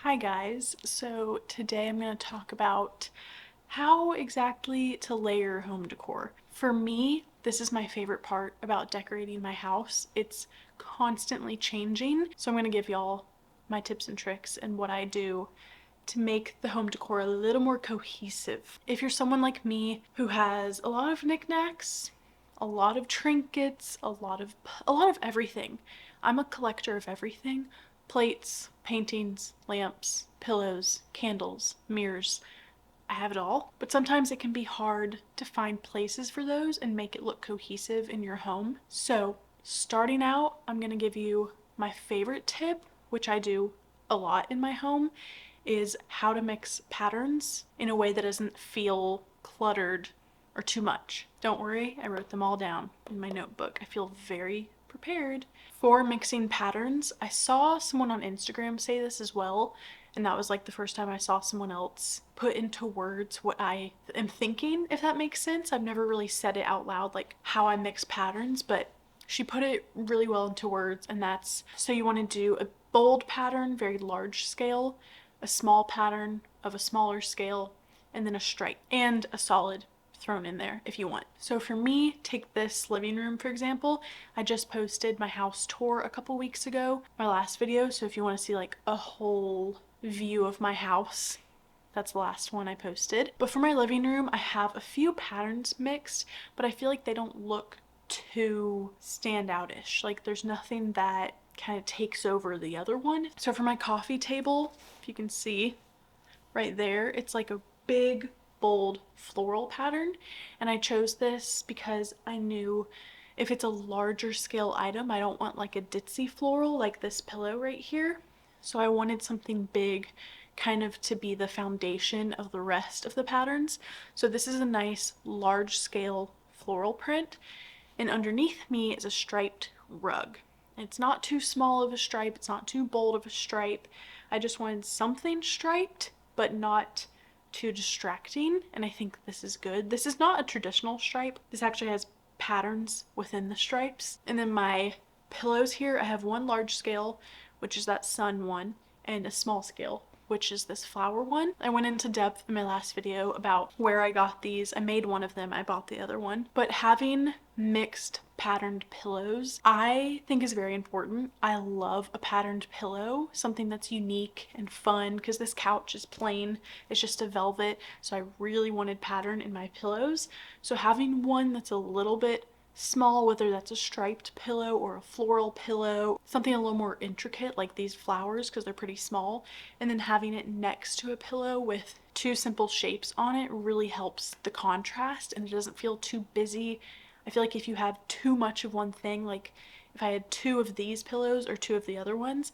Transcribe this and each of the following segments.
Hi guys, so today I'm going to talk about how exactly to layer home decor. For me, this is my favorite part about decorating my house. It's constantly changing, so I'm going to give y'all my tips and tricks and what I do to make the home decor a little more cohesive. If you're someone like me who has a lot of knickknacks, a lot of trinkets, a lot of everything. I'm a collector of everything. Plates, paintings, lamps, pillows, candles, mirrors. I have it all. But sometimes it can be hard to find places for those and make it look cohesive in your home. So, starting out, I'm going to give you my favorite tip, which I do a lot in my home, is how to mix patterns in a way that doesn't feel cluttered or too much. Don't worry, I wrote them all down in my notebook. I feel very prepared. For mixing patterns, I saw someone on Instagram say this as well, and that was like the first time I saw someone else put into words what I am thinking, if that makes sense. I've never really said it out loud, like how I mix patterns, but she put it really well into words, and that's so you want to do a bold pattern, very large scale, a small pattern of a smaller scale, and then a stripe and a solid thrown in there if you want. So for me, take this living room for example. I just posted my house tour a couple weeks ago, my last video, so if you want to see like a whole view of my house, that's the last one I posted. But for my living room, I have a few patterns mixed, but I feel like they don't look too standout-ish. Like there's nothing that kind of takes over the other one. So for my coffee table, if you can see right there, it's like a big bold floral pattern, and I chose this because I knew if it's a larger scale item, I don't want like a ditzy floral like this pillow right here. So I wanted something big kind of to be the foundation of the rest of the patterns. So this is a nice large scale floral print, and underneath me is a striped rug. It's not too small of a stripe, it's not too bold of a stripe. I just wanted something striped, but not too distracting, and I think this is good. This is not a traditional stripe. This actually has patterns within the stripes. And then my pillows here, I have one large scale, which is that sun one, and a small scale, which is this flower one. I went into depth in my last video about where I got these. I made one of them, I bought the other one. But having mixed patterned pillows I think is very important. I love a patterned pillow, something that's unique and fun, because this couch is plain, it's just a velvet, so I really wanted pattern in my pillows. So having one that's a little bit small, whether that's a striped pillow or a floral pillow, something a little more intricate like these flowers because they're pretty small, and then having it next to a pillow with two simple shapes on it really helps the contrast, and it doesn't feel too busy. I feel like if you have too much of one thing, like if I had two of these pillows or two of the other ones,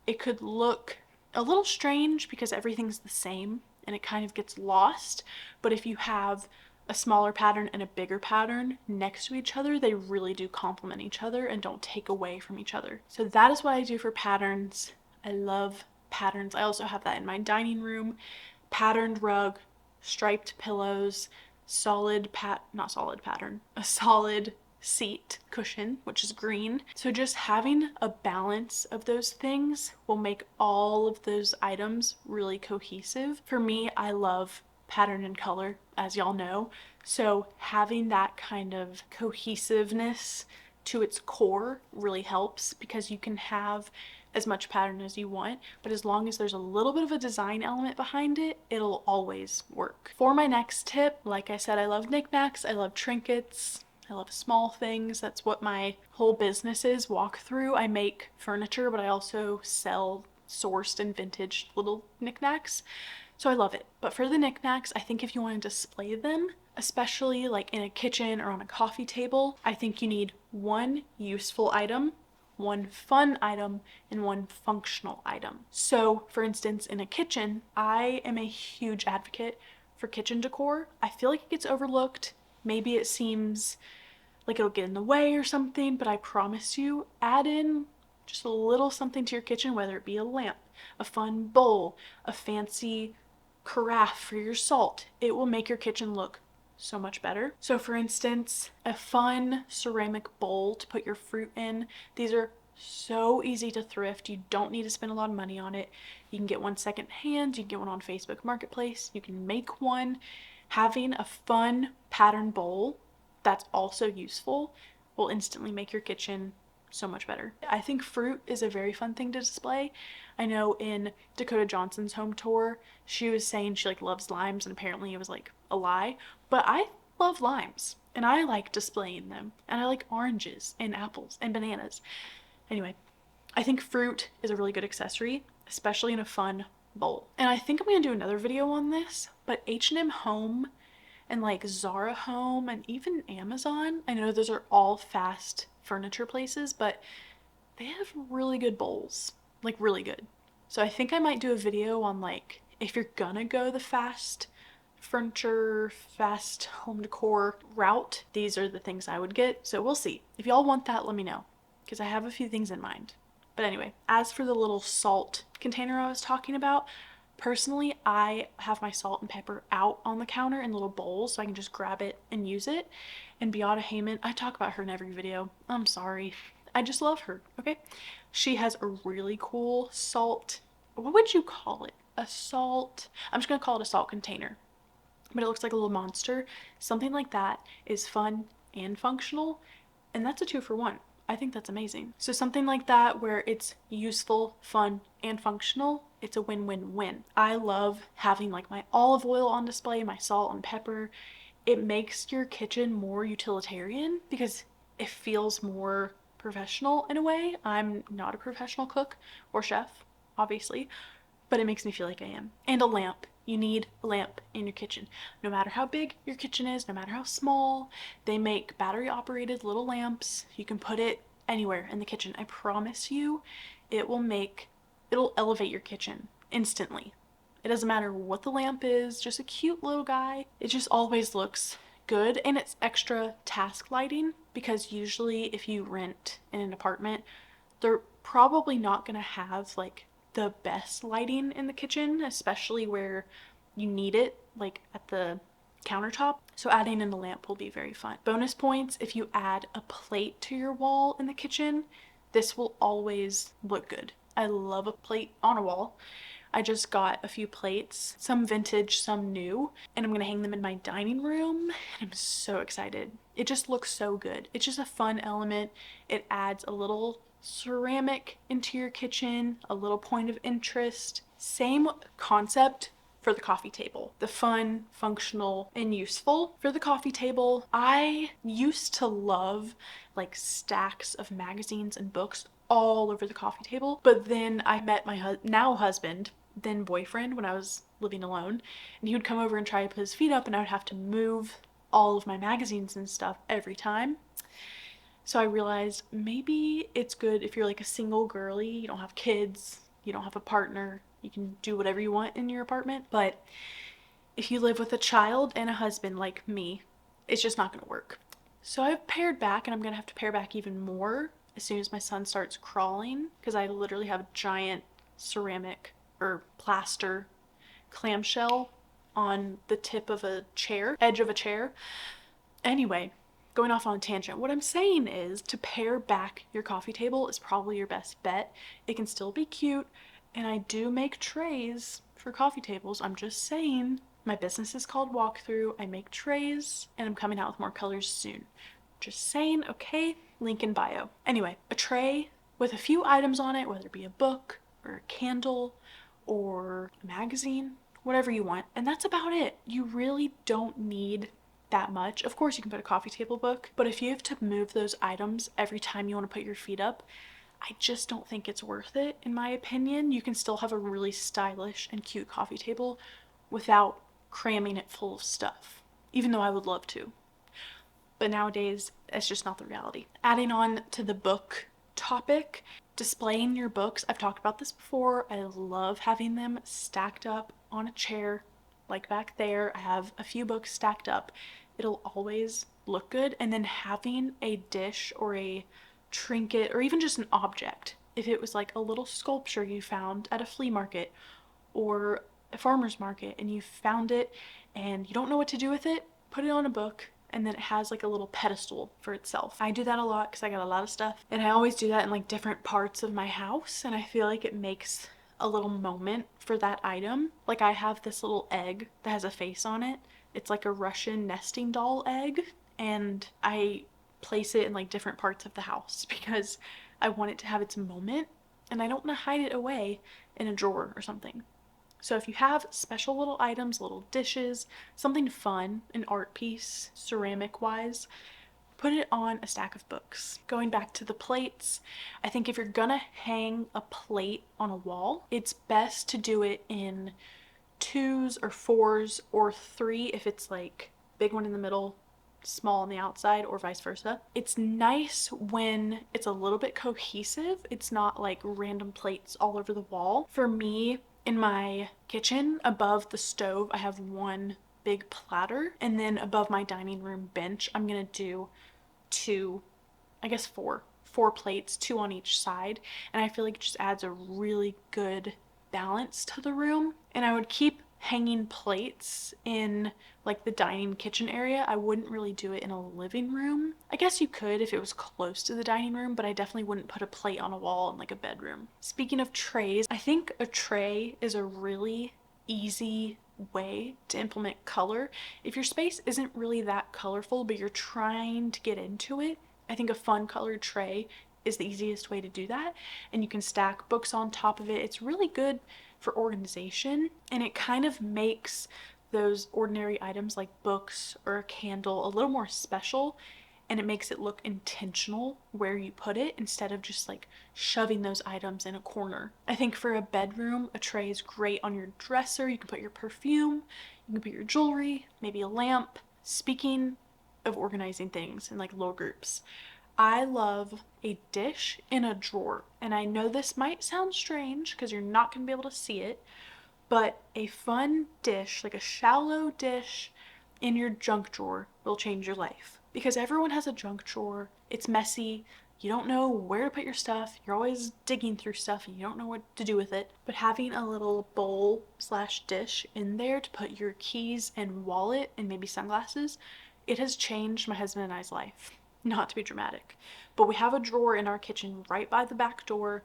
it could look a little strange because everything's the same and it kind of gets lost. But if you have a smaller pattern and a bigger pattern next to each other, they really do complement each other and don't take away from each other. So that is what I do for patterns. I love patterns. I also have that in my dining room. Patterned rug, striped pillows, not solid pattern, a solid seat cushion, which is green. So just having a balance of those things will make all of those items really cohesive. For me, I love pattern and color, as y'all know. So having that kind of cohesiveness to its core really helps, because you can have as much pattern as you want, but as long as there's a little bit of a design element behind it, it'll always work. For my next tip, like I said, I love knickknacks, I love trinkets, I love small things. That's what my whole business is, walkthrough. I make furniture, but I also sell sourced and vintage little knickknacks. So I love it. But for the knickknacks, I think if you want to display them, especially like in a kitchen or on a coffee table, I think you need one useful item, one fun item, and one functional item. So for instance, in a kitchen, I am a huge advocate for kitchen decor. I feel like it gets overlooked. Maybe it seems like it'll get in the way or something, but I promise you, add in just a little something to your kitchen, whether it be a lamp, a fun bowl, a fancy carafe for your salt. It will make your kitchen look so much better. So for instance, a fun ceramic bowl to put your fruit in. These are so easy to thrift. You don't need to spend a lot of money on it. You can get one second hand, you can get one on Facebook Marketplace, you can make one. Having a fun pattern bowl that's also useful will instantly make your kitchen so much better. I think fruit is a very fun thing to display. I know in Dakota Johnson's home tour, she was saying she like loves limes, and apparently it was like a lie, but I love limes and I like displaying them, and I like oranges and apples and bananas. Anyway, I think fruit is a really good accessory, especially in a fun bowl. And I think I'm gonna do another video on this, but H&M Home and like Zara Home and even Amazon, I know those are all fast furniture places, but they have really good bowls, like really good. So I think I might do a video on like, if you're gonna go the fast furniture, fast home decor route, these are the things I would get. So we'll see. If y'all want that, let me know, because I have a few things in mind. But anyway, as for the little salt container I was talking about, personally, I have my salt and pepper out on the counter in little bowls so I can just grab it and use it. And Beata Heyman, I talk about her in every video. I'm sorry. I just love her, okay? She has a really cool salt. What would you call it? A salt. I'm just gonna call it a salt container, but it looks like a little monster. Something like that is fun and functional, and that's a 2-for-1. I think that's amazing. So something like that where it's useful, fun, and functional, it's a win-win-win. I love having like my olive oil on display, my salt and pepper. It makes your kitchen more utilitarian because it feels more professional in a way. I'm not a professional cook or chef, obviously, but it makes me feel like I am. And a lamp. You need a lamp in your kitchen. No matter how big your kitchen is, no matter how small, they make battery operated little lamps. You can put it anywhere in the kitchen. I promise you, it'll elevate your kitchen instantly. It doesn't matter what the lamp is, just a cute little guy. It just always looks good, and it's extra task lighting because usually if you rent in an apartment, they're probably not gonna have like the best lighting in the kitchen, especially where you need it, like at the countertop. So adding in a lamp will be very fun. Bonus points if you add a plate to your wall in the kitchen. This will always look good. I love a plate on a wall. I just got a few plates, some vintage, some new, and I'm gonna hang them in my dining room, and I'm so excited. It just looks so good. It's just a fun element. It adds a little ceramic into your kitchen, a little point of interest. Same concept for the coffee table. The fun, functional, and useful. For the coffee table, I used to love like stacks of magazines and books all over the coffee table, but then I met my now husband, then boyfriend, when I was living alone, and he would come over and try to put his feet up, and I would have to move all of my magazines and stuff every time. So I realized maybe it's good if you're like a single girly, you don't have kids, you don't have a partner, you can do whatever you want in your apartment. But if you live with a child and a husband like me, it's just not gonna work. So I've pared back, and I'm gonna have to pare back even more as soon as my son starts crawling, because I literally have a giant ceramic or plaster clamshell on the tip of a chair, edge of a chair. Anyway, going off on a tangent, what I'm saying is to pare back your coffee table is probably your best bet. It can still be cute, and I do make trays for coffee tables. I'm just saying. My business is called Walkthrough. I make trays, and I'm coming out with more colors soon. Just saying, okay? Link in bio. Anyway, a tray with a few items on it, whether it be a book or a candle or a magazine, whatever you want. And that's about it. You really don't need that much. Of course, you can put a coffee table book, but if you have to move those items every time you want to put your feet up, I just don't think it's worth it, in my opinion. You can still have a really stylish and cute coffee table without cramming it full of stuff, even though I would love to. But nowadays, it's just not the reality. Adding on to the book topic, displaying your books. I've talked about this before. I love having them stacked up on a chair, like back there. I have a few books stacked up. It'll always look good. And then having a dish or a trinket or even just an object, if it was like a little sculpture you found at a flea market or a farmer's market and you found it and you don't know what to do with it, put it on a book, and then it has like a little pedestal for itself. I do that a lot because I got a lot of stuff, and I always do that in like different parts of my house, and I feel like it makes a little moment for that item. Like I have this little egg that has a face on it. It's like a Russian nesting doll egg, and I place it in like different parts of the house because I want it to have its moment and I don't want to hide it away in a drawer or something. So if you have special little items, little dishes, something fun, an art piece, ceramic wise, put it on a stack of books. Going back to the plates, I think if you're gonna hang a plate on a wall, it's best to do it in twos or fours or three if it's like big one in the middle, small on the outside, or vice versa. It's nice when it's a little bit cohesive. It's not like random plates all over the wall. For me, in my kitchen, above the stove, I have one big platter, and then above my dining room bench, I'm gonna do two, I guess four plates, two on each side, and I feel like it just adds a really good balance to the room. And I would keep hanging plates in like the dining kitchen area. I wouldn't really do it in a living room. I guess you could if it was close to the dining room, but I definitely wouldn't put a plate on a wall in like a bedroom. Speaking of trays, I think a tray is a really easy way to implement color. If your space isn't really that colorful, but you're trying to get into it, I think a fun colored tray is the easiest way to do that. And you can stack books on top of it. It's really good for organization, and it kind of makes those ordinary items like books or a candle a little more special, and it makes it look intentional where you put it instead of just like shoving those items in a corner. I think for a bedroom, a tray is great on your dresser. You can put your perfume, you can put your jewelry, maybe a lamp. Speaking of organizing things in like little groups, I love a dish in a drawer. And I know this might sound strange because you're not going to be able to see it, but a fun dish, like a shallow dish in your junk drawer, will change your life. Because everyone has a junk drawer. It's messy. You don't know where to put your stuff. You're always digging through stuff and you don't know what to do with it. But having a little bowl slash dish in there to put your keys and wallet and maybe sunglasses, it has changed my husband and I's life. Not to be dramatic, but we have a drawer in our kitchen right by the back door,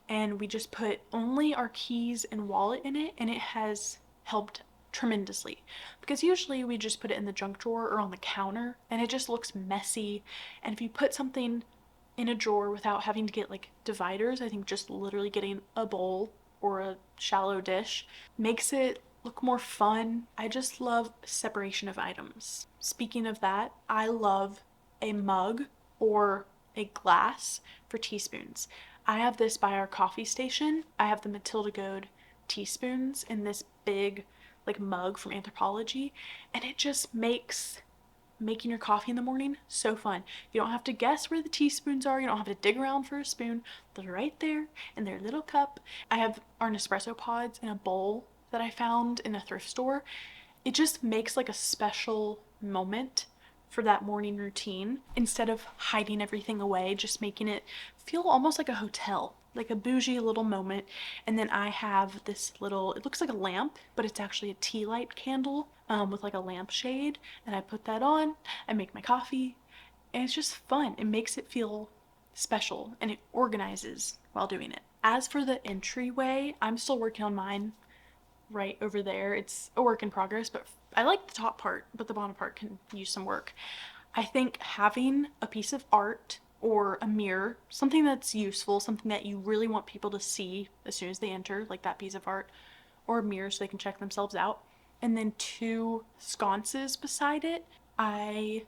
and we just put only our keys and wallet in it, and it has helped tremendously. Because usually we just put it in the junk drawer or on the counter and it just looks messy. And if you put something in a drawer without having to get like dividers, I think just literally getting a bowl or a shallow dish makes it look more fun. I just love separation of items. Speaking of that, I love a mug or a glass for teaspoons. I have this by our coffee station. I have the Matilda Gold teaspoons in this big like mug from Anthropology, and it just makes making your coffee in the morning so fun. You don't have to guess where the teaspoons are. You don't have to dig around for a spoon. They're right there in their little cup. I have our Nespresso pods in a bowl that I found in a thrift store. It just makes like a special moment for that morning routine instead of hiding everything away, just making it feel almost like a hotel, like a bougie little moment. And then I have this little, it looks like a lamp, but it's actually a tea light candle with like a lampshade, and I put that on, I make my coffee, and it's just fun. It makes it feel special and it organizes while doing it. As for the entryway, I'm still working on mine right over there. It's a work in progress, but I like the top part, but the bottom part can use some work. I think having a piece of art or a mirror, something that's useful, something that you really want people to see as soon as they enter, like that piece of art, or a mirror so they can check themselves out, and then two sconces beside it. I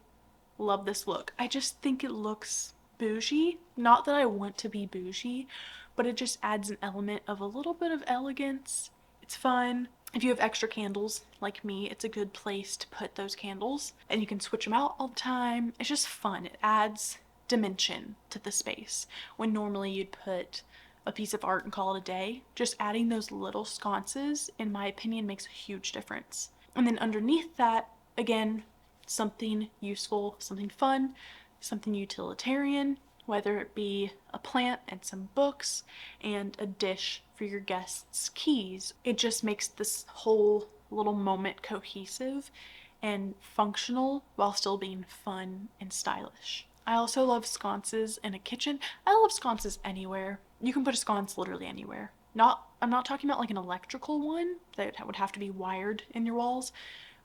love this look. I just think it looks bougie. Not that I want to be bougie, but it just adds an element of a little bit of elegance. It's fun. If you have extra candles like me, it's a good place to put those candles, and you can switch them out all the time. It's just fun. It adds dimension to the space when normally you'd put a piece of art and call it a day. Just adding those little sconces, in my opinion, makes a huge difference. And then underneath that, again, something useful, something fun, something utilitarian, whether it be a plant and some books and a dish for your guests' keys. It just makes this whole little moment cohesive and functional while still being fun and stylish. I also love sconces in a kitchen. I love sconces anywhere. You can put a sconce literally anywhere. I'm not talking about like an electrical one that would have to be wired in your walls,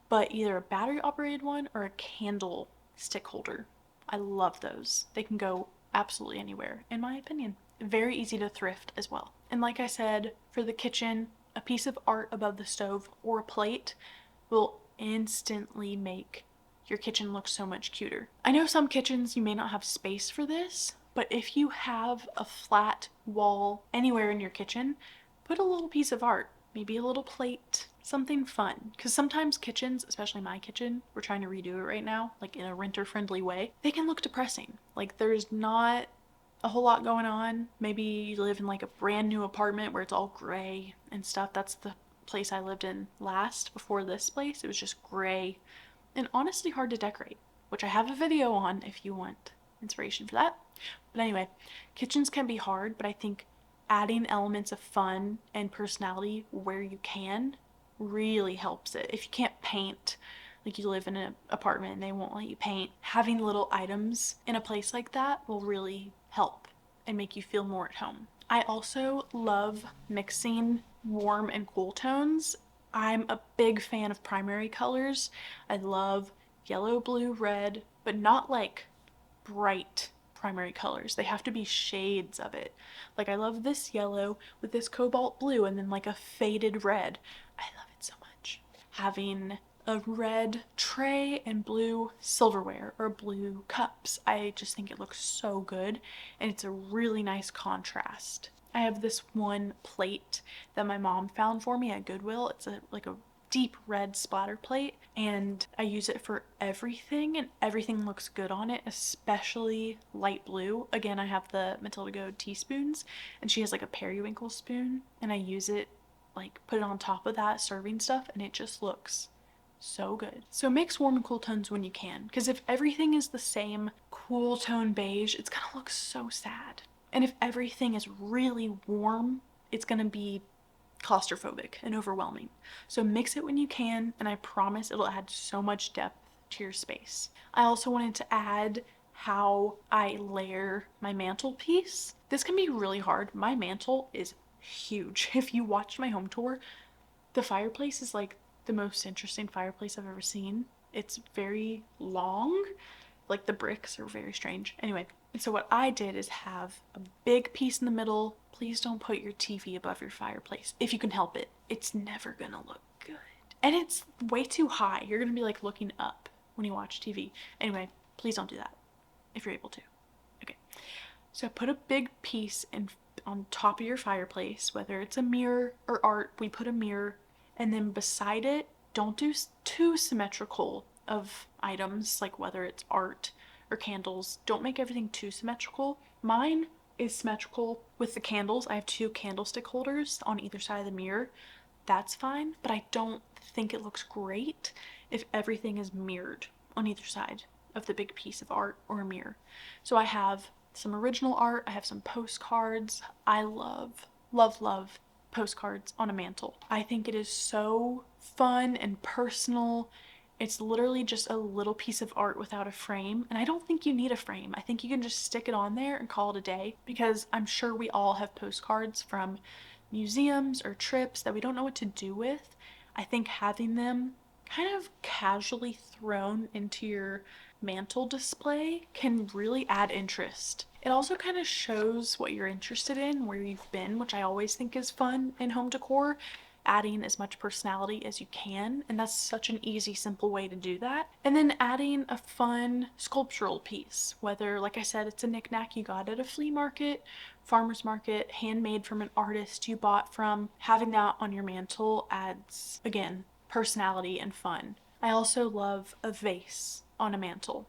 but either a battery operated one or a candle stick holder. I love those. They can go absolutely anywhere, in my opinion. Very easy to thrift as well. And like I said, for the kitchen, a piece of art above the stove or a plate will instantly make your kitchen look so much cuter. I know some kitchens you may not have space for this, but if you have a flat wall anywhere in your kitchen, put a little piece of art, maybe a little plate, something fun. Because sometimes kitchens, especially my kitchen, we're trying to redo it right now, like in a renter friendly way, they can look depressing. Like there's not a whole lot going on. Maybe you live in like a brand new apartment where it's all gray and stuff. That's the place I lived in last before this place. It was just gray and honestly hard to decorate, which I have a video on if you want inspiration for that. But anyway, kitchens can be hard, but I think adding elements of fun and personality where you can really helps it. If you can't paint, like you live in an apartment and they won't let you paint, having little items in a place like that will really help and make you feel more at home. I also love mixing warm and cool tones. I'm a big fan of primary colors. I love yellow, blue, red, but not like bright primary colors. They have to be shades of it. Like I love this yellow with this cobalt blue and then like a faded red. I love it so much. Having a red tray and blue silverware or blue cups. I just think it looks so good and it's a really nice contrast. I have this one plate that my mom found for me at Goodwill. It's like a deep red splatter plate and I use it for everything and everything looks good on it, especially light blue. Again, I have the Matilda Gold teaspoons and she has like a periwinkle spoon and I use it, like put it on top of that serving stuff and it just looks so good. So mix warm and cool tones when you can, because if everything is the same cool tone beige, it's gonna look so sad. And if everything is really warm, it's gonna be claustrophobic and overwhelming. So mix it when you can, and I promise it'll add so much depth to your space. I also wanted to add how I layer my mantelpiece. This can be really hard. My mantle is huge. If you watched my home tour, the fireplace is like the most interesting fireplace I've ever seen. It's very long, like the bricks are very strange. Anyway, so what I did is have a big piece in the middle. Please don't put your TV above your fireplace if you can help it. It's never gonna look good. And it's way too high. You're gonna be like looking up when you watch TV. Anyway, please don't do that if you're able to. Okay, so put a big piece on top of your fireplace, whether it's a mirror or art. We put a mirror, and then beside it, don't do too symmetrical of items, like whether it's art or candles. Don't make everything too symmetrical. Mine is symmetrical with the candles. I have two candlestick holders on either side of the mirror. That's fine, but I don't think it looks great if everything is mirrored on either side of the big piece of art or a mirror. So I have some original art, I have some postcards. I love, love, love postcards on a mantle. I think it is so fun and personal. It's literally just a little piece of art without a frame, and I don't think you need a frame. I think you can just stick it on there and call it a day, because I'm sure we all have postcards from museums or trips that we don't know what to do with. I think having them kind of casually thrown into your mantle display can really add interest. It also kind of shows what you're interested in, where you've been, which I always think is fun in home decor, adding as much personality as you can, and that's such an easy, simple way to do that. And then adding a fun sculptural piece, whether, like I said, it's a knick-knack you got at a flea market, farmer's market, handmade from an artist you bought from. Having that on your mantle adds, again, personality and fun. I also love a vase on a mantle,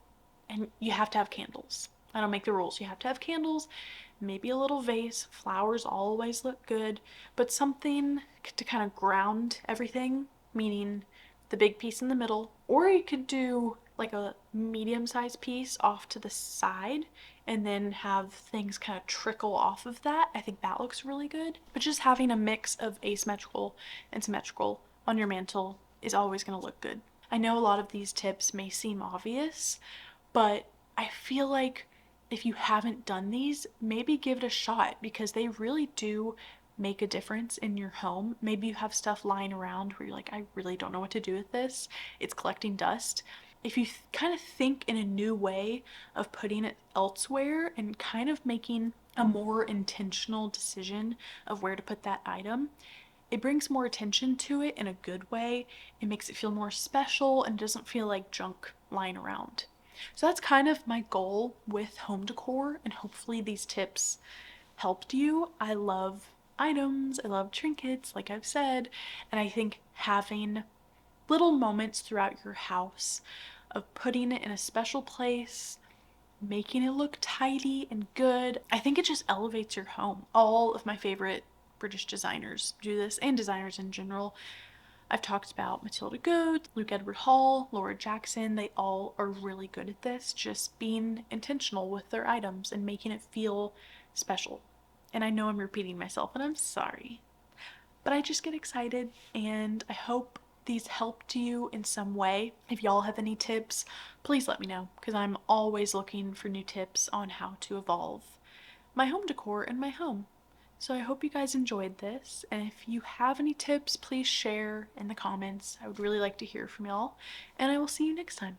and you have to have candles. I don't make the rules. You have to have candles, maybe a little vase. Flowers always look good, but something to kind of ground everything, meaning the big piece in the middle, or you could do like a medium-sized piece off to the side and then have things kind of trickle off of that. I think that looks really good. But just having a mix of asymmetrical and symmetrical on your mantle is always going to look good. I know a lot of these tips may seem obvious, but I feel like if you haven't done these, maybe give it a shot, because they really do make a difference in your home. Maybe you have stuff lying around where you're like, I really don't know what to do with this. It's collecting dust. If you kind of think in a new way of putting it elsewhere and kind of making a more intentional decision of where to put that item, it brings more attention to it in a good way. It makes it feel more special and doesn't feel like junk lying around. So that's kind of my goal with home decor, and hopefully these tips helped you. I love items, I love trinkets, like I've said, and I think having little moments throughout your house of putting it in a special place, making it look tidy and good, I think it just elevates your home. All of my favorite British designers do this, and designers in general. I've talked about Matilda Good, Luke Edward Hall, Laura Jackson. They all are really good at this, just being intentional with their items and making it feel special. And I know I'm repeating myself, and I'm sorry. But I just get excited, and I hope these helped you in some way. If y'all have any tips, please let me know, because I'm always looking for new tips on how to evolve my home decor in my home. So I hope you guys enjoyed this, and if you have any tips, please share in the comments. I would really like to hear from y'all, and I will see you next time.